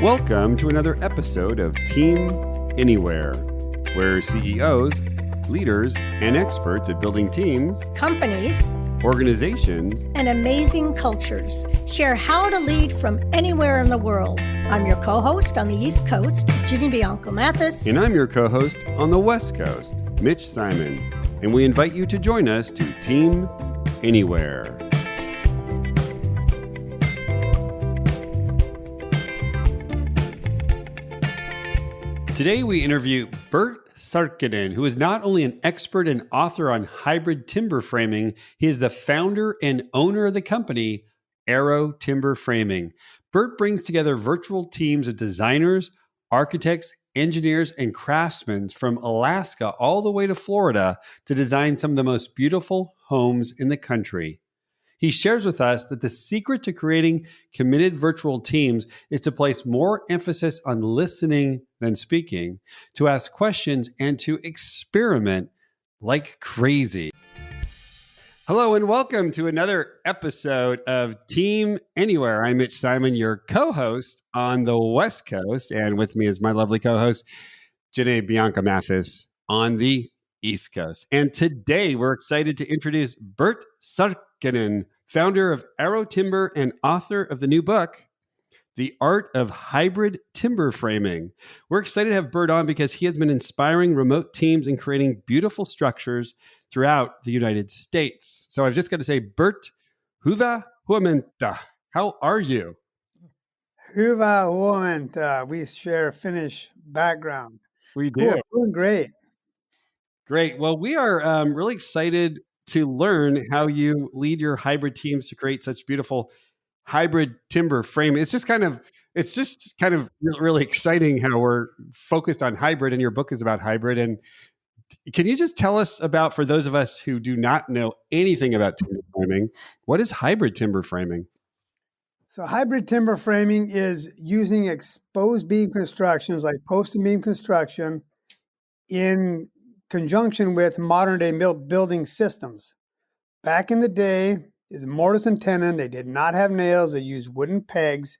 Welcome to another episode of Team Anywhere, where CEOs, leaders, and experts at building teams, companies, organizations, and amazing cultures share how to lead from anywhere in the world. I'm your co-host on the East Coast, Ginny Bianco Mathis. And I'm your co-host on the West Coast, Mitch Simon. And we invite you to join us to Team Anywhere. Today we interview Bert Sarkkinen, who is not only an expert and author on hybrid timber framing, he is the founder and owner of the company, Arrow Timber Framing. Bert brings together virtual teams of designers, architects, engineers, and craftsmen from Alaska all the way to Florida to design some of the most beautiful homes in the country. He shares with us that the secret to creating committed virtual teams is to place more emphasis on listening than speaking, to ask questions, and to experiment like crazy. Hello and welcome to another episode of Team Anywhere. I'm Mitch Simon, your co-host on the West Coast, and with me is my lovely co-host, Ginny Bianco Mathis on the East Coast. And today we're excited to introduce Bert Sarkkinen, founder of Arrow Timber and author of the new book, The Art of Hybrid Timber Framing. We're excited to have Bert on because he has been inspiring remote teams and creating beautiful structures throughout the United States. So I've just got to say, Bert, hyvää huomenta. How are you? Hyvää huomenta. We share a Finnish background. We do. Cool. Doing great. Great. Well, we are really excited to learn how you lead your hybrid teams to create such beautiful hybrid timber framing. It's just kind of really exciting how we're focused on hybrid, and your book is about hybrid. And can you just tell us about, for those of us who do not know anything about timber framing, what is hybrid timber framing? So hybrid timber framing is using exposed beam constructions like post and beam construction in conjunction with modern day building systems. Back in the day, it's mortise and tenon. They did not have nails. They used wooden pegs.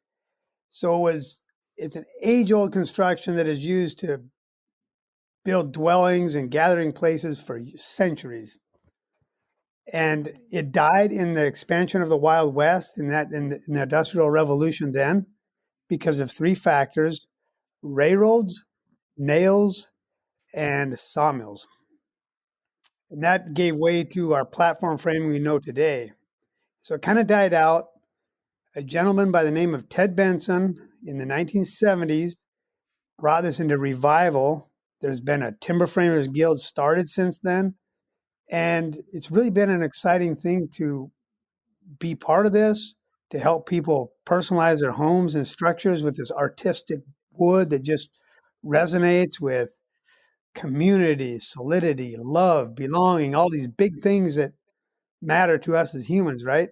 So it's an age-old construction that is used to build dwellings and gathering places for centuries. And it died in the expansion of the Wild West in the Industrial Revolution then because of three factors: railroads, nails, and sawmills. And that gave way to our platform framing we know today. So it kind of died out. A gentleman by the name of Ted Benson in the 1970s brought this into revival. There's been a Timber Framers Guild started since then. And it's really been an exciting thing to be part of this, to help people personalize their homes and structures with this artistic wood that just resonates with community, solidity, love, belonging, all these big things that matter to us as humans, right?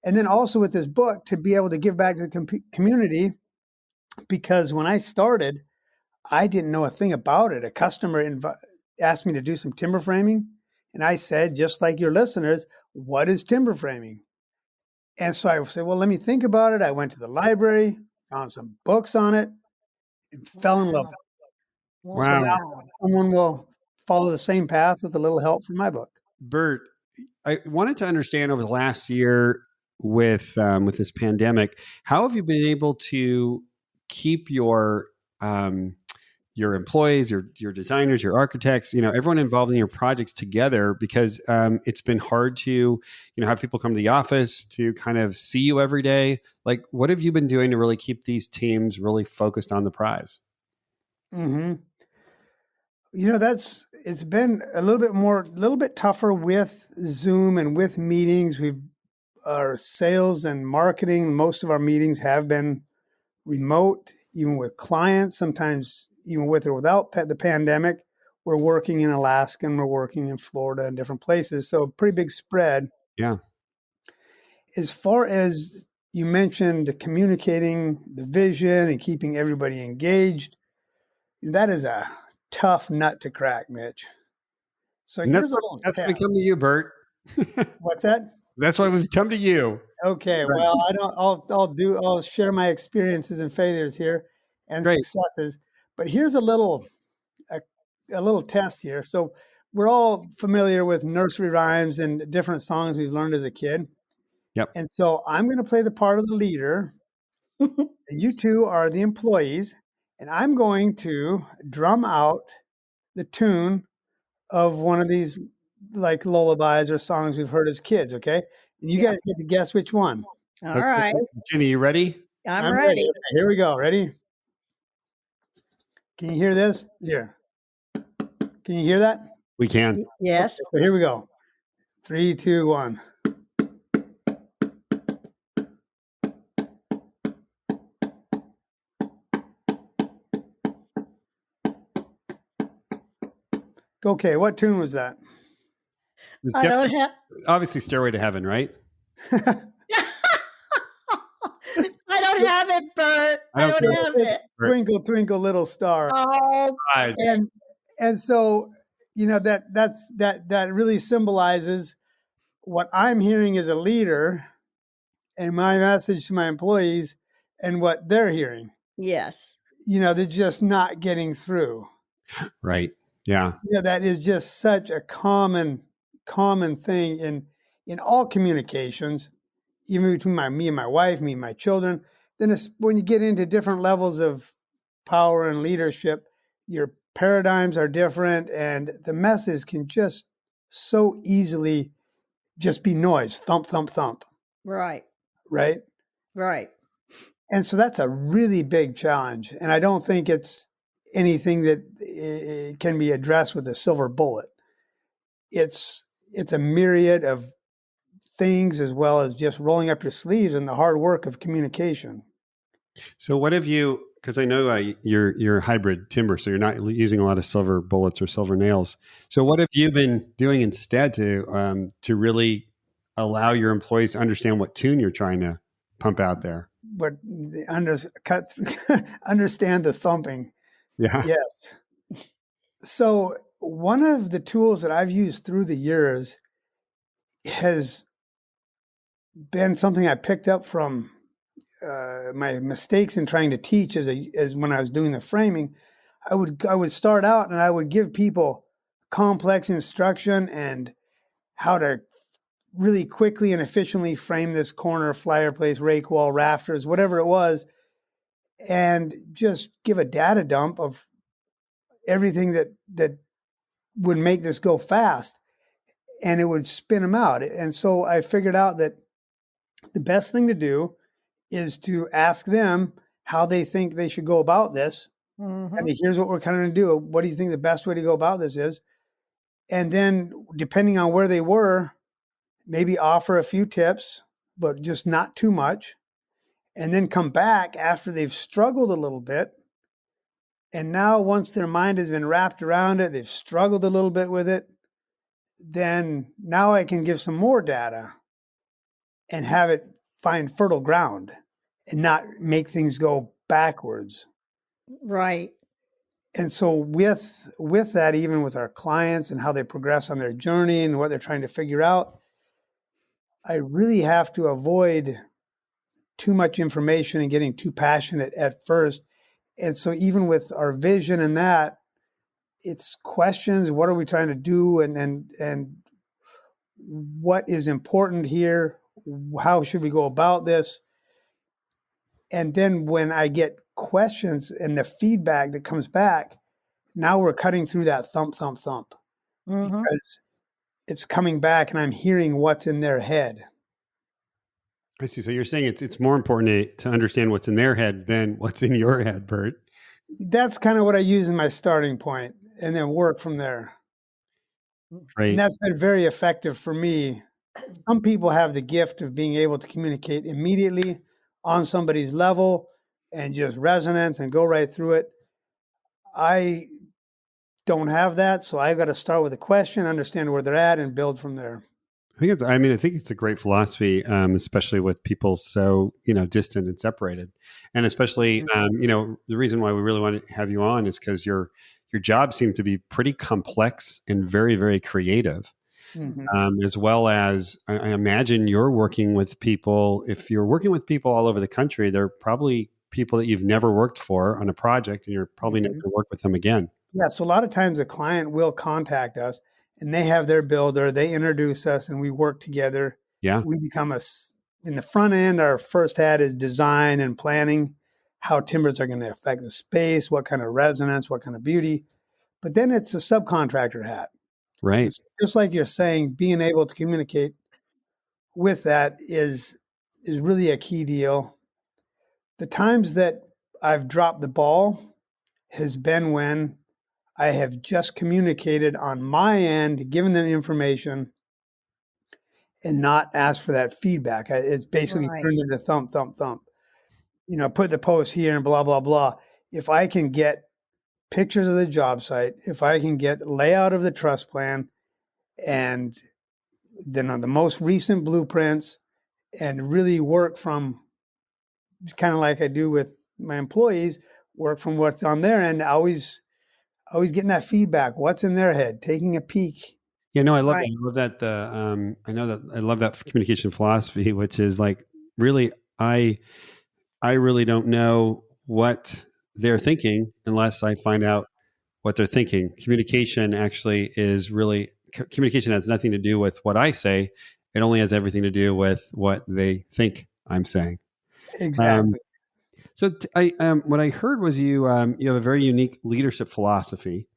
And then also with this book to be able to give back to the community, because when I started, I didn't know a thing about it. A customer asked me to do some timber framing, and I said, just like your listeners, what is timber framing? And so I said, well, let me think about it. I went to the library, found some books on it, and fell in love with it. Wow. So now someone will follow the same path with a little help from my book. Bert, I wanted to understand over the last year with this pandemic, how have you been able to keep your employees, your designers, your architects, everyone involved in your projects together? Because it's been hard to, have people come to the office to kind of see you every day. Like, what have you been doing to really keep these teams really focused on the prize? Mm-hmm. It's been a little bit tougher with Zoom and with meetings. Our sales and marketing, most of our meetings have been remote, even with clients, sometimes even with or without the pandemic. We're working in Alaska and we're working in Florida and different places. So pretty big spread. Yeah. As far as you mentioned, communicating the vision and keeping everybody engaged, that is a tough nut to crack, Mitch. So here's a little That's why we come to you, Bert. What's that? That's why we've come to you. Okay, well, I'll share my experiences and failures here. and Great. successes. But here's a little test here. So we're all familiar with nursery rhymes and different songs we've learned as a kid. Yep. And so I'm going to play the part of the leader. And you two are the employees. And I'm going to drum out the tune of one of these like lullabies or songs we've heard as kids. Okay. And you guys get to guess which one. All right. Ginny, you ready? I'm ready. Okay, here we go. Ready? Can you hear this? Here. Can you hear that? We can. Yes. So here we go. 3, 2, 1. Okay, what tune was that? It's I don't have. obviously Stairway to Heaven, right? I don't have it, Bert. I don't have it. Twinkle, twinkle, little star. Oh, Right. And so, you know, that really symbolizes what I'm hearing as a leader and my message to my employees and what they're hearing. yes. You know, they're just not getting through. Right. Yeah. You know, that is just such a common thing in all communications, even between me and my wife, me and my children. Then it's, when you get into different levels of power and leadership, your paradigms are different, and the message can just so easily just be noise, thump, thump, thump, Right. right? Right. And so that's a really big challenge. And I don't think it's anything that can be addressed with a silver bullet. It's a myriad of things, as well as just rolling up your sleeves and the hard work of communication. So what have you, because I know you're hybrid timber, so you're not using a lot of silver bullets or silver nails. So what have you been doing instead to really allow your employees to understand what tune you're trying to pump out there? But understand the thumping. Yeah. Yes. So one of the tools that I've used through the years has been something I picked up from my mistakes in trying to teach as when I was doing the framing. I would start out and I would give people complex instruction and how to really quickly and efficiently frame this corner, fireplace, rake wall, rafters, whatever it was, and just give a data dump of everything that would make this go fast, and it would spin them out. And so I figured out that the best thing to do is to ask them how they think they should go about this. Mm-hmm. I mean, here's what we're kind of going to do. What do you think the best way to go about this is? And then, depending on where they were, maybe offer a few tips, but just not too much. And then come back after they've struggled a little bit. And now, once their mind has been wrapped around it, they've struggled a little bit with it, then now I can give some more data and have it find fertile ground and not make things go backwards. Right. And so with that, even with our clients and how they progress on their journey and what they're trying to figure out, I really have to avoid too much information and getting too passionate at first. And so even with our vision and that, it's questions, what are we trying to do? And what is important here? How should we go about this? And then when I get questions and the feedback that comes back, now we're cutting through that thump, thump, thump. Mm-hmm. Because it's coming back and I'm hearing what's in their head. I see. So you're saying it's more important to understand what's in their head than what's in your head, Bert. That's kind of what I use in my starting point, and then work from there. Right. And that's been very effective for me. Some people have the gift of being able to communicate immediately on somebody's level and just resonance and go right through it. I don't have that, so I've got to start with a question, understand where they're at, and build from there. I think it's a great philosophy, especially with people so, distant and separated. And especially, the reason why we really want to have you on is because your job seemed to be pretty complex and very, very creative. Mm-hmm. As well as I imagine you're working with people. If you're working with people all over the country, they're probably people that you've never worked for on a project, and you're probably never going to work with them again. Yeah. So a lot of times a client will contact us and they have their builder, they introduce us and we work together. Yeah. We become in the front end, our first hat is design and planning, how timbers are going to affect the space, what kind of resonance, what kind of beauty. But then it's a subcontractor hat. Right. It's just like you're saying, being able to communicate with that is really a key deal. The times that I've dropped the ball has been when I have just communicated on my end, given them information, and not asked for that feedback. It's basically turned into thump, thump, thump. Put the post here and blah, blah, blah. If I can get pictures of the job site, if I can get layout of the truss plan and then on the most recent blueprints and really work from, kind of like I do with my employees, work from what's on their end, always getting that feedback, what's in their head, taking a peek. Yeah, no, I love that. I love that. I love that communication philosophy, which is like, really, I really don't know what they're thinking unless I find out what they're thinking. Communication actually is really, communication has nothing to do with what I say. It only has everything to do with what they think I'm saying. Exactly. What I heard was you have a very unique leadership philosophy.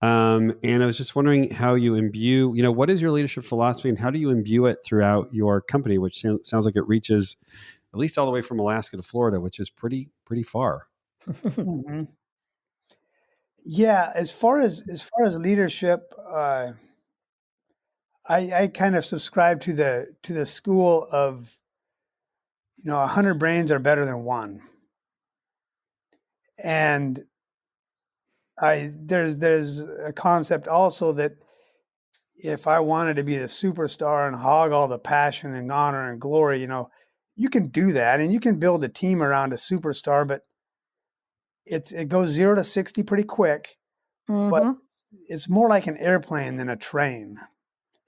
And I was just wondering how you imbue, what is your leadership philosophy and how do you imbue it throughout your company, which sounds like it reaches at least all the way from Alaska to Florida, which is pretty far. Mm-hmm. Yeah. As far as leadership, I kind of subscribe to the school of, 100 brains are better than one. And there's a concept also that if I wanted to be the superstar and hog all the passion and honor and glory, you can do that and you can build a team around a superstar, but it goes 0 to 60 pretty quick. Mm-hmm. But it's more like an airplane than a train.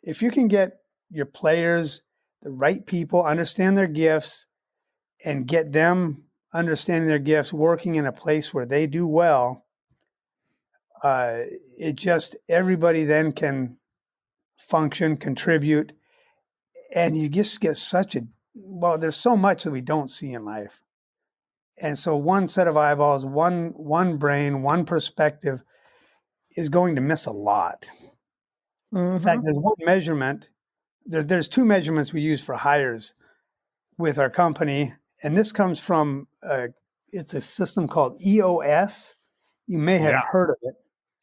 If you can get your players, the right people, understand their gifts and get them understanding their gifts, working in a place where they do well, everybody then can function, contribute, and you just get there's so much that we don't see in life. And so one set of eyeballs, one brain, one perspective is going to miss a lot. Mm-hmm. In fact, there's one measurement. There's two measurements we use for hires with our company, and this comes from it's a system called EOS. You may have heard of it.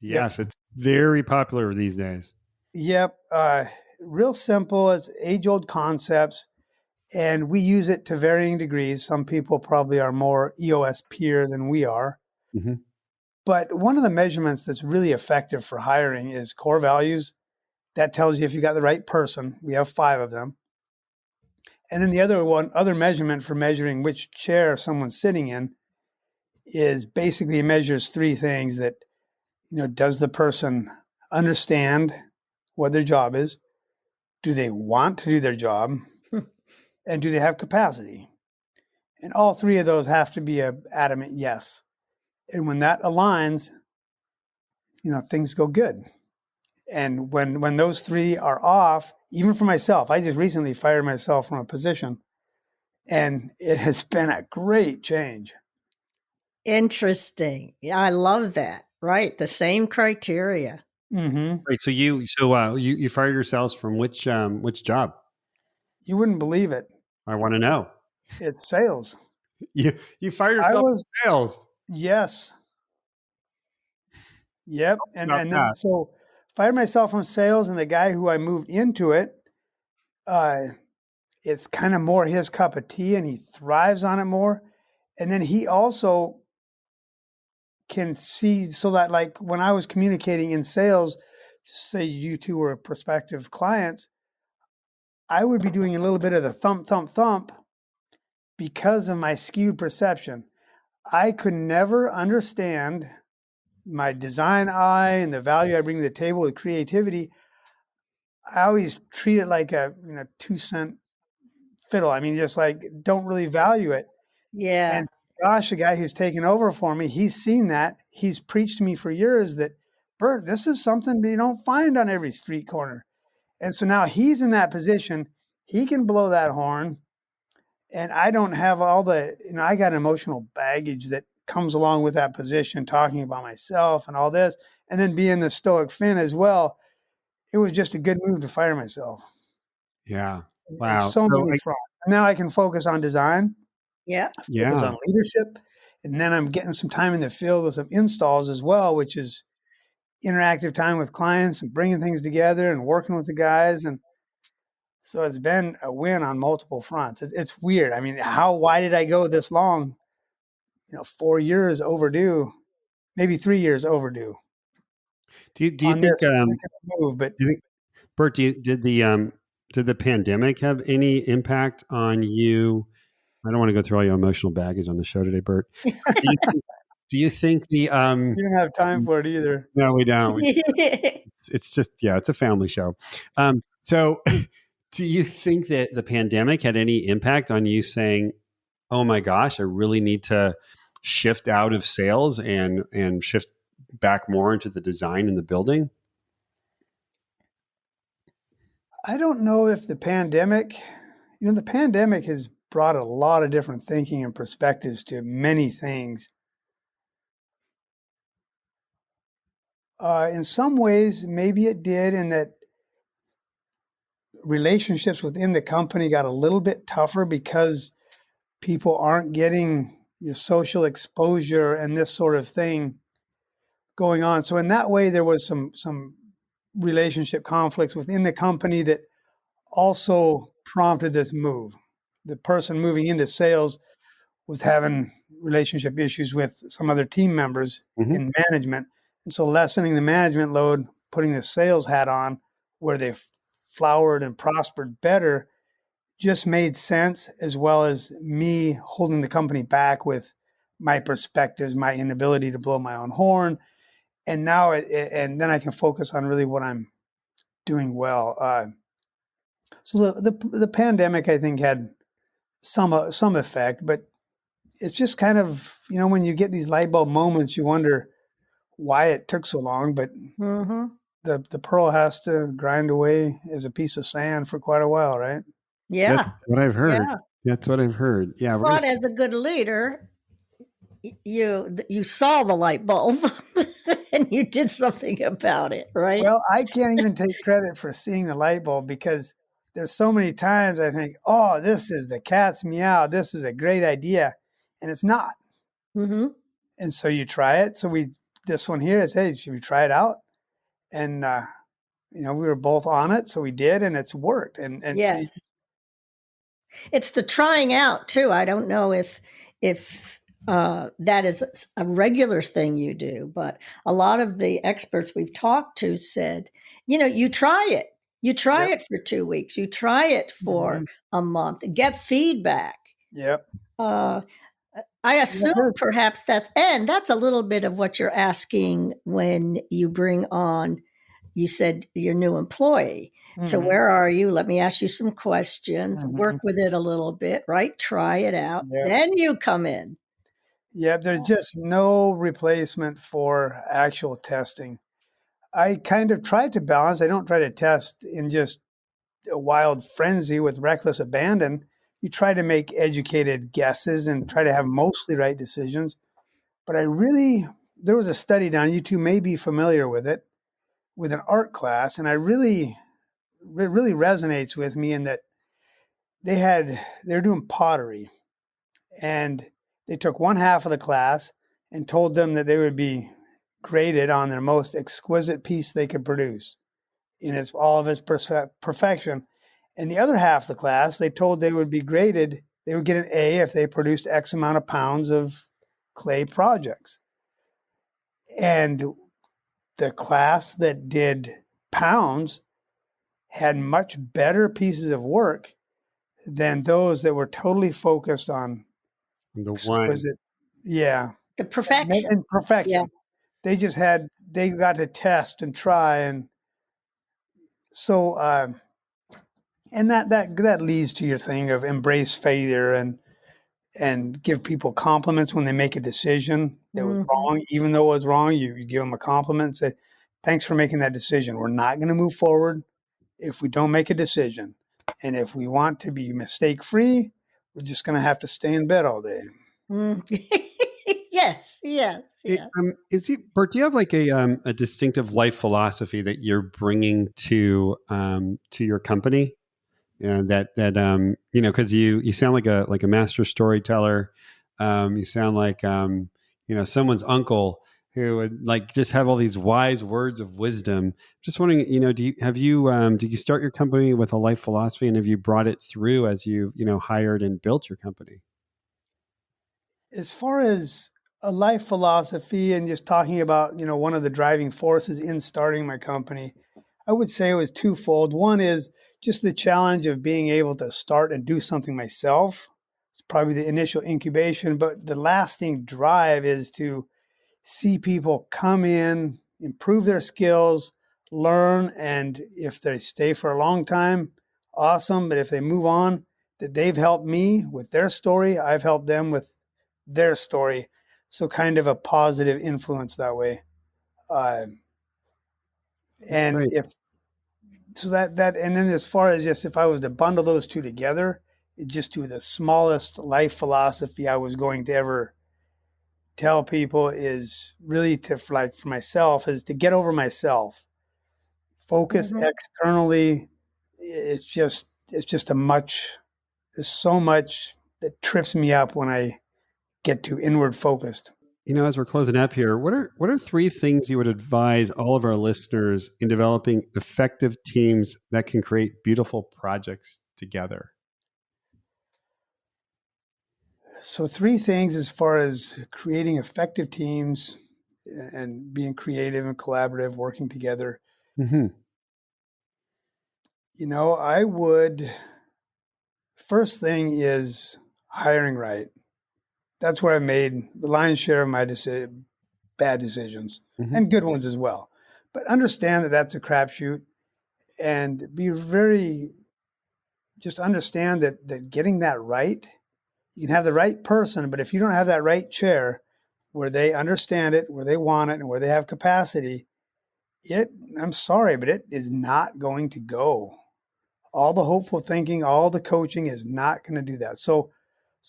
Yes, It's very popular these days. Yep. Real simple. It's age-old concepts, and we use it to varying degrees. Some people probably are more EOS peer than we are. Mm-hmm. But one of the measurements that's really effective for hiring is core values. That tells you if you got the right person. We have 5 of them. And then the other measurement for measuring which chair someone's sitting in is basically measures 3 things that, does the person understand what their job is? Do they want to do their job? And do they have capacity? And all 3 of those have to be an adamant yes. And when that aligns, things go good. And when those 3 are off, even for myself, I just recently fired myself from a position, and it has been a great change. Interesting. Yeah, I love that. Right, the same criteria. Mm-hmm. Right. So you fired yourselves from which job? You wouldn't believe it. I want to know. It's sales. You fired yourself from sales. Yes. Yep. And then so fired myself from sales, and the guy who I moved into it, it's kind of more his cup of tea and he thrives on it more. And then he also can see, so that like when I was communicating in sales, say you two were prospective clients, I would be doing a little bit of the thump, thump, thump because of my skewed perception. I could never understand my design eye and the value I bring to the table with creativity. I always treat it like a 2-cent fiddle. I mean, just like don't really value it. Yeah. Josh, the guy who's taken over for me, he's seen that. He's preached to me for years that, Bert, this is something you don't find on every street corner. And so now he's in that position. He can blow that horn. And I don't have all the, I got emotional baggage that comes along with that position, talking about myself and all this, and then being the stoic Finn as well. It was just a good move to fire myself. Yeah. And Wow. so many fronts. Now I can focus on design. Yeah. Focus on leadership. And then I'm getting some time in the field with some installs as well, which is interactive time with clients and bringing things together and working with the guys. And so it's been a win on multiple fronts. It's weird. I mean, why did I go this long? 4 years overdue, maybe 3 years overdue. Do you think, move, but Bert, did the pandemic have any impact on you? I don't want to go through all your emotional baggage on the show today, Bert. Do you think the you don't have time for it either? No, we don't. It's just it's a family show. So, do you think that the pandemic had any impact on you saying, "Oh my gosh, I really need to shift out of sales and shift back more into the design and the building"? I don't know if the pandemic has brought a lot of different thinking and perspectives to many things. In some ways, maybe it did, in that relationships within the company got a little bit tougher because people aren't getting your social exposure and this sort of thing going on. So in that way, there was some relationship conflicts within the company that also prompted this move. The person moving into sales was having relationship issues with some other team members in management. And so lessening the management load, putting the sales hat on where they flowered and prospered better, just made sense, as well as me holding the company back with my perspectives, my inability to blow my own horn. And now, and then I can focus on really what I'm doing well. So the pandemic, I think, had some effect, but it's just kind of, when you get these light bulb moments, you wonder why it took so long. But the pearl has to grind away as a piece of sand for quite a while, right? Yeah. That's what I've heard. Yeah. That's what I've heard. Yeah. But as a good leader, you saw the light bulb and you did something about it, right? Well, I can't even take credit for seeing the light bulb, because there's so many times I think, oh, this is the cat's meow. This is a great idea. And it's not. And so you try it. So this one here is, hey, should we try it out? And, we were both on it. So we did, and it's worked. And yes, so it's the trying out too. I don't know if that is a regular thing you do, but a lot of the experts we've talked to said, you try it. You try it for 2 weeks. You try it for a month. Get feedback. Yep. I assume perhaps that's a little bit of what you're asking when you bring on, you said, your new employee. So where are you? Let me ask you some questions, work with it a little bit, right? Try it out. Then you come in. Yeah, there's just no replacement for actual testing. I kind of tried to balance. I don't try to test in just a wild frenzy with reckless abandon. You try to make educated guesses and try to have mostly right decisions. But there was a study done, you two may be familiar with it, with an art class, and it really resonates with me in that they're doing pottery, and they took one half of the class and told them that they would be graded on their most exquisite piece they could produce in all of its perfection. And the other half of the class, they told they would be graded, they would get an A if they produced X amount of pounds of clay projects. And the class that did pounds had much better pieces of work than those that were totally focused on the exquisite. The perfection. And perfection. Yeah. They got to test and try. And so, and that leads to your thing of embrace failure. And and give people compliments when they make a decision that was Mhm. wrong. Even though it was wrong, you give them a compliment and say, thanks for making that decision. We're not going to move forward if we don't make a decision. And if we want to be mistake free, we're just going to have to stay in bed all day. Mm. Yes, yes, yes. Bert, do you have like a distinctive life philosophy that you're bringing to your company? And because you sound like a master storyteller. You sound like someone's uncle who would like just have all these wise words of wisdom. Just wondering, did you start your company with a life philosophy, and have you brought it through as you hired and built your company? As far as a life philosophy and just talking about, one of the driving forces in starting my company, I would say it was twofold. One is just the challenge of being able to start and do something myself. It's probably the initial incubation, but the lasting drive is to see people come in, improve their skills, learn, and if they stay for a long time, awesome. But if they move on, that they've helped me with their story, I've helped them with their story. So kind of a positive influence that way. Uh, That's and great. if so that and then as far as just if I was to bundle those two together, it just do the smallest life philosophy I was going to ever tell people is really to like for myself is to get over myself. Focus Mhm. externally. It's just a much there's so much that trips me up when I get too inward focused. As we're closing up here, what are three things you would advise all of our listeners in developing effective teams that can create beautiful projects together? So three things as far as creating effective teams and being creative and collaborative, working together. Mm-hmm. I would first thing is hiring right. That's where I made the lion's share of my bad decisions Mm-hmm. and good ones as well. But understand that that's a crapshoot and be very just understand that getting that right, you can have the right person, but if you don't have that right chair where they understand it, where they want it, and where they have capacity, I'm sorry, but it is not going to go. All the hopeful thinking, all the coaching is not going to do that. So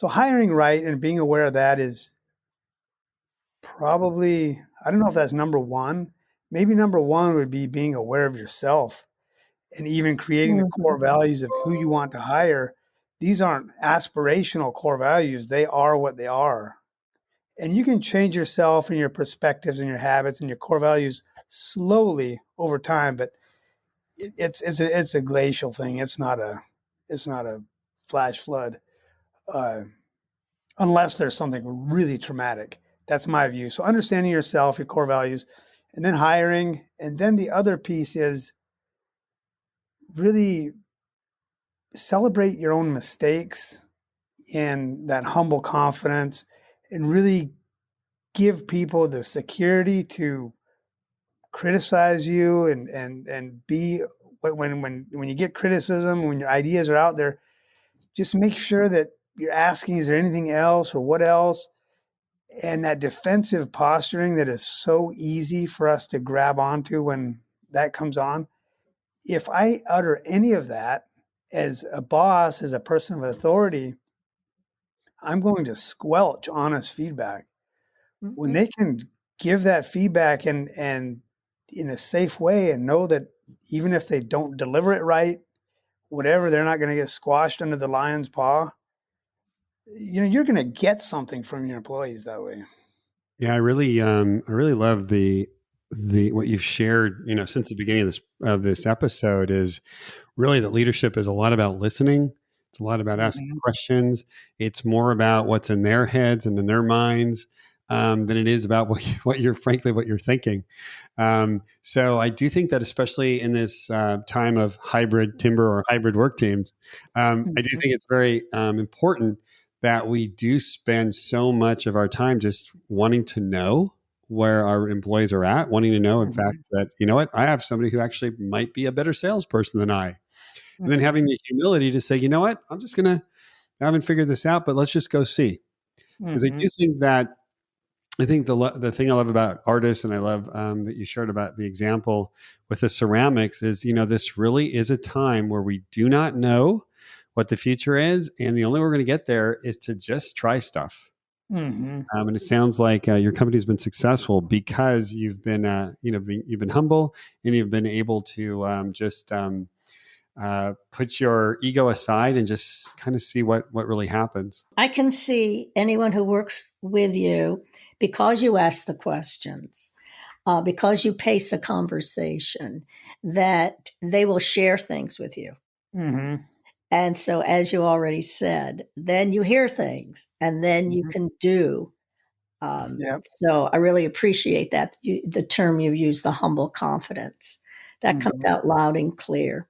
hiring right and being aware of that is probably, I don't know if that's number one. Maybe number one would be being aware of yourself and even creating the core Mhm. values of who you want to hire. These aren't aspirational core values, they are what they are. And you can change yourself and your perspectives and your habits and your core values slowly over time, but it's a glacial thing. It's not a flash flood, uh, unless there's something really traumatic. That's my view. So understanding yourself, your core values, and then hiring, and then the other piece is really celebrate your own mistakes and that humble confidence, and really give people the security to criticize you and be when you get criticism, when your ideas are out there, just make sure that you're asking, is there anything else or what else? And that defensive posturing that is so easy for us to grab onto when that comes on. If I utter any of that as a boss, as a person of authority, I'm going to squelch honest feedback. When Mhm. they can give that feedback and in a safe way and know that even if they don't deliver it right, whatever, they're not going to get squashed under the lion's paw. You're going to get something from your employees that way. Yeah, I really love the what you've shared. Since the beginning of this episode is really that leadership is a lot about listening. It's a lot about asking Mhm. questions. It's more about what's in their heads and in their minds than it is about what you're thinking. So I do think that especially in this time of hybrid timber or hybrid work teams, I do Mhm. think it's very important that we do spend so much of our time just wanting to know where our employees are at, wanting to know, in fact, Mhm. that, what, I have somebody who actually might be a better salesperson than I. And then Mhm. having the humility to say, you know what, I'm just going to I haven't figured this out, but let's just go see. Because I do think that, I think the thing I love about artists, and I love that you shared about the example with the ceramics, is, this really is a time where we do not know what the future is, and the only way we're going to get there is to just try stuff. And it sounds like your company's been successful because you've been, you've been humble, and you've been able to just put your ego aside and just kind of see what really happens. I can see anyone who works with you, because you ask the questions, because you pace a conversation, that they will share things with you. And so, as you already said, then you hear things, and then you can do. So I really appreciate that. The term you use, the humble confidence, that comes out loud and clear.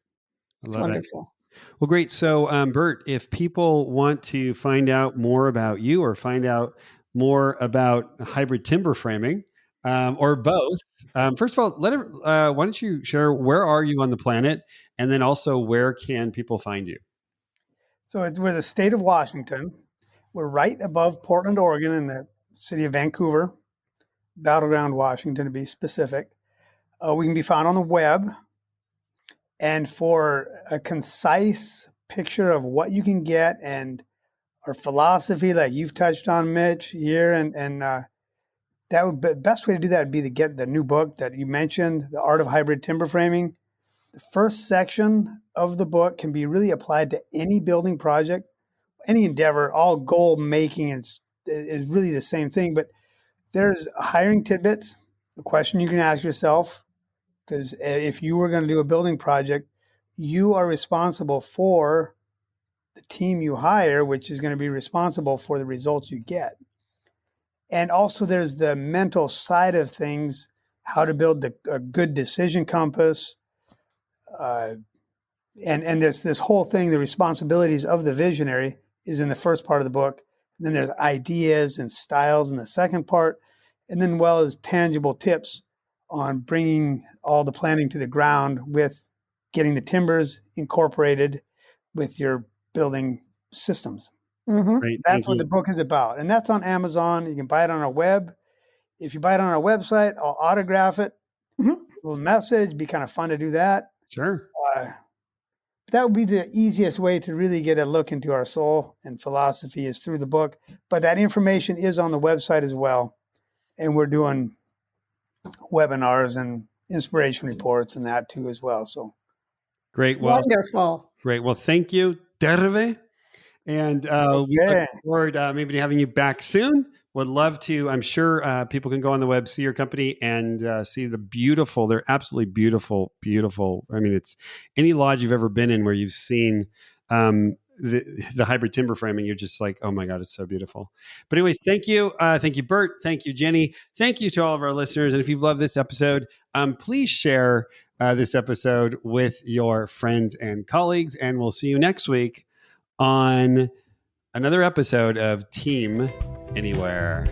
It's wonderful. Well, great. So, Bert, if people want to find out more about you or find out more about hybrid timber framing, or both, first of all, why don't you share, where are you on the planet? And then also, where can people find you? So we're the state of Washington. We're right above Portland, Oregon, in the city of Vancouver, Battleground, Washington, to be specific. We can be found on the web. And for a concise picture of what you can get and our philosophy, like you've touched on, Mitch, here, and that would be, the best way to do that would be to get the new book that you mentioned, The Art of Hybrid Timber Framing. The first section of the book can be really applied to any building project, any endeavor. All goal making is really the same thing, but there's hiring tidbits, a question you can ask yourself, because if you were going to do a building project, you are responsible for the team you hire, which is going to be responsible for the results you get. And also there's the mental side of things, how to build a good decision compass, and there's this whole thing, the responsibilities of the visionary is in the first part of the book. And then there's ideas and styles in the second part, and then well as tangible tips on bringing all the planning to the ground with getting the timbers incorporated with your building systems. Great, that's what the book is about. And that's on Amazon. You can buy it on our web. If you buy it on our website, I'll autograph it. Little message, be kind of fun to do that. Sure. That would be the easiest way to really get a look into our soul and philosophy is through the book. But that information is on the website as well. And we're doing webinars and inspiration reports and that too as well. So great. Well, wonderful. Great. Well, thank you, Derve. And we look forward maybe to having you back soon. Would love to. I'm sure people can go on the web, see your company, and see the beautiful. They're absolutely beautiful, beautiful. I mean, it's any lodge you've ever been in where you've seen the hybrid timber framing. You're just like, oh my God, it's so beautiful. But anyways, thank you, Bert. Thank you, Jenny. Thank you to all of our listeners. And if you've loved this episode, please share this episode with your friends and colleagues. And we'll see you next week on another episode of Team Anywhere.